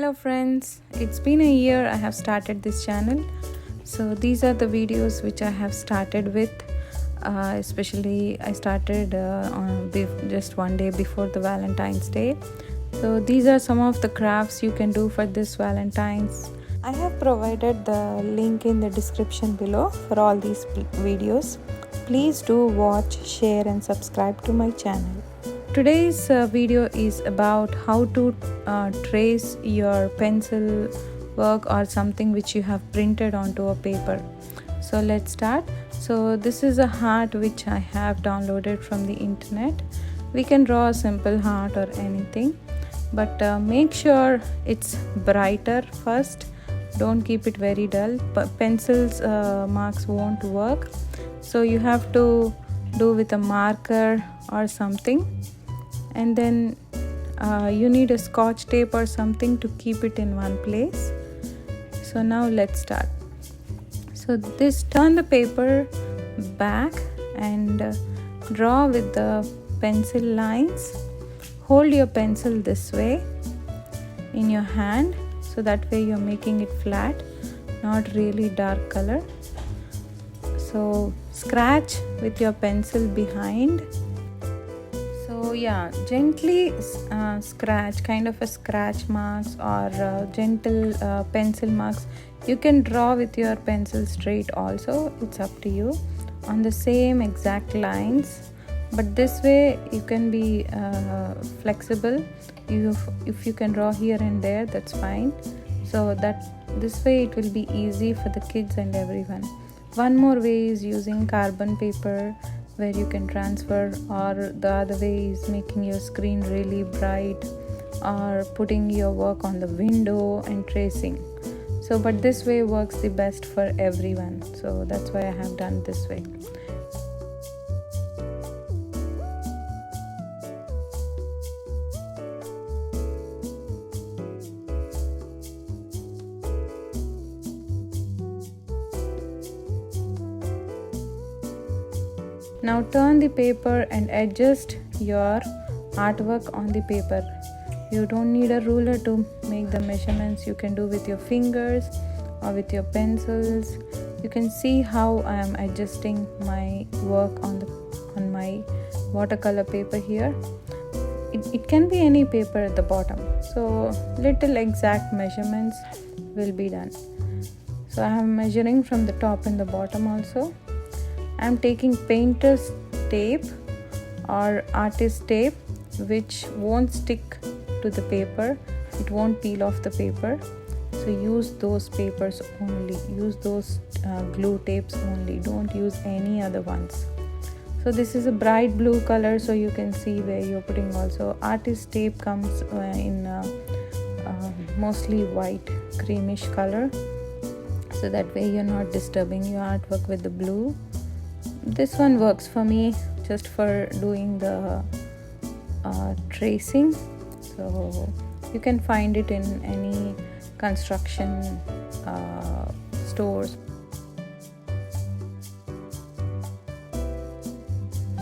Hello friends, it's been a year I have started this channel. So these are the videos which I have started with. Especially I started just one day before the Valentine's Day. So these are some of the crafts you can do for this Valentine's. I have provided the link in the description below for all these videos. Please do watch, share and subscribe to my channel. Today's video is about how to trace your pencil work or something which you have printed onto a paper. So let's start. So this is a heart which I have downloaded from the internet. We can draw a simple heart or anything, but make sure it's brighter first. Don't keep it very dull. Pencils marks won't work, so you have to do with a marker or something. And then you need a scotch tape or something to keep it in one place. So now let's start. So turn the paper back and draw with the pencil lines. Hold your pencil this way in your hand, so that way you're making it flat, not really dark color. So scratch with your pencil behind. So yeah, gently scratch, kind of a scratch marks or gentle pencil marks. You can draw with your pencil straight also, it's up to you, on the same exact lines, but this way you can be flexible. If you can draw here and there, that's fine. So that this way it will be easy for the kids and everyone. One more way is using carbon paper, where you can transfer, or the other way is making your screen really bright or putting your work on the window and tracing. So but this way works the best for everyone, so that's why I have done this way. Now turn the paper and adjust your artwork on the paper. You don't need a ruler to make the measurements. You can do with your fingers or with your pencils. You can see how I am adjusting my work on my watercolor paper here. It can be any paper at the bottom. So little exact measurements will be done. So I am measuring from the top and the bottom also. I am taking painter's tape or artist tape, which won't stick to the paper. It won't peel off the paper. So use those papers only. Use those glue tapes only. Don't use any other ones. So this is a bright blue color, so you can see where you're putting also. Artist tape comes in mostly white, creamish color. So that way you're not disturbing your artwork with the blue. This one works for me just for doing the tracing. So you can find it in any construction stores.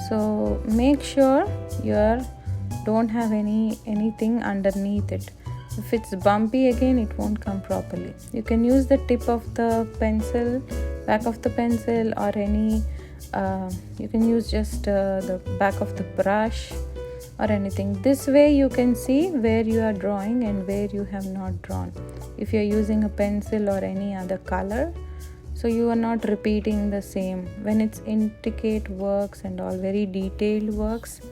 So make sure you don't have anything underneath it. If it's bumpy again, it won't come properly. You can use the tip of the pencil, back of the pencil, or any you can use just the back of the brush or anything. This way you can see where you are drawing and where you have not drawn. If you're using a pencil or any other color, so you are not repeating the same. When it's intricate works and all very detailed works,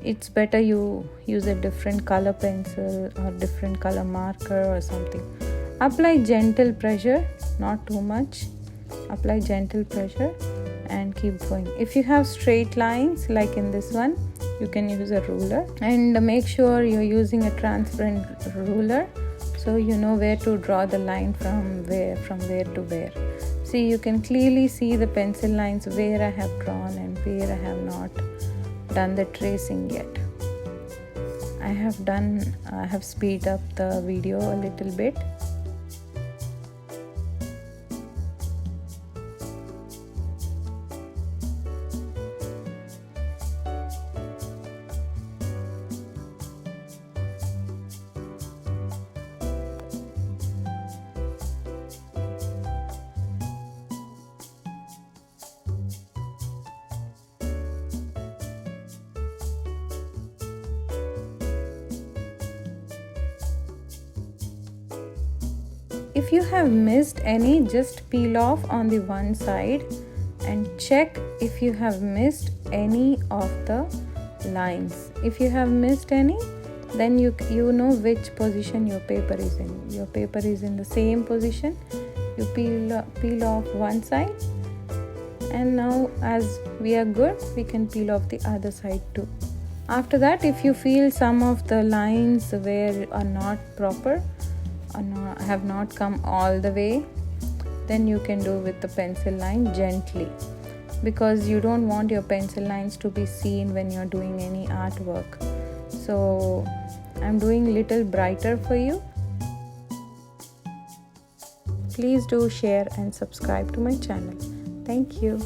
it's better you use a different color pencil or different color marker or something. Apply gentle pressure, not too much. Apply gentle pressure and keep going. If you have straight lines like in this one, you can use a ruler, and make sure you're using a transparent ruler, so you know where to draw the line from where to where. See, you can clearly see the pencil lines where I have drawn and where I have not done the tracing yet. I have speed up the video a little bit. If you have missed any, just peel off on the one side and check if you have missed any of the lines. If you have missed any, then you know which position your paper is in. Your paper is in the same position. You peel off one side, and now as we are good, we can peel off the other side too. After that, if you feel some of the lines where are not proper or have not come all the way, then you can do with the pencil line gently, because you don't want your pencil lines to be seen when you're doing any artwork. So I'm doing little brighter for you. Please do share and subscribe to my channel. Thank you.